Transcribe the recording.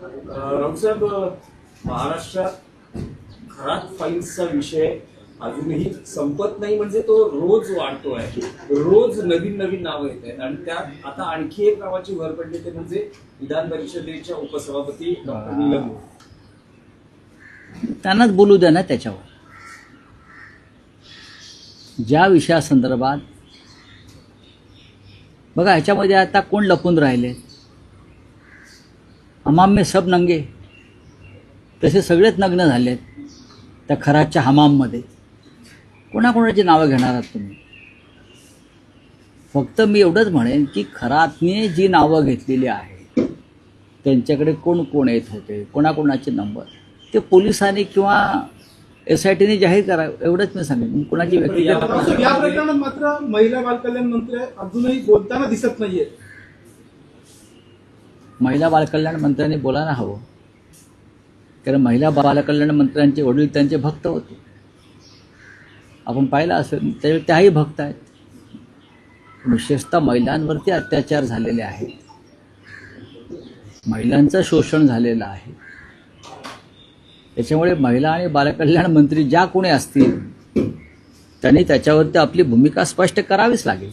राऊतसाहेब, महाराष्ट्रात घरात फाईल्सचा विषय अजूनही संपत नाही, म्हणजे तो रोज वाढतोय, रोज नवीन नवीन नावं येत आहेत आणि त्यात आता आणखी एक नावाची भर पडली ते म्हणजे विधान परिषदेच्या उपसभापती डॉक्टर नीलम गोऱ्हे. त्यांनाच बोलू द्या ना त्याच्यावर. ज्या विषयासंदर्भात बघा, ह्याच्यामध्ये आता कोण लपून राहिले? हमाम में सब नंगे, तसे सगळेच नग्न झालेत त्या खराच्या हमाममध्ये. कोणाकोणाची नावं घेणार आहात तुम्ही? फक्त मी एवढंच म्हणेन की खरातने जी नावं घेतलेली आहेत त्यांच्याकडे कोण कोण येत होते, कोणाकोणाचे नंबर, ते पोलिसांनी किंवा SITने जाहीर करावं, एवढंच मी सांगेन. कोणाची व्यक्ती या प्रकरणात मात्र महिला बालकल्याण मंत्री अजूनही बोलताना दिसत नाहीये. महिला बालकल्याण मंत्र्यांनी बोलायला हवं, कारण महिला बालकल्याण मंत्र्यांचे वडील त्यांचे भक्त होते. आपण पाहिलं असेल, त्यावेळी त्याही भक्त आहेत. विशेषतः महिलांवरती अत्याचार झालेले आहेत, महिलांचं शोषण झालेलं आहे. त्याच्यामुळे महिला आणि बालकल्याण मंत्री ज्या कोणी असतील त्यांनी त्याच्यावरती आपली भूमिका स्पष्ट करावीच लागेल.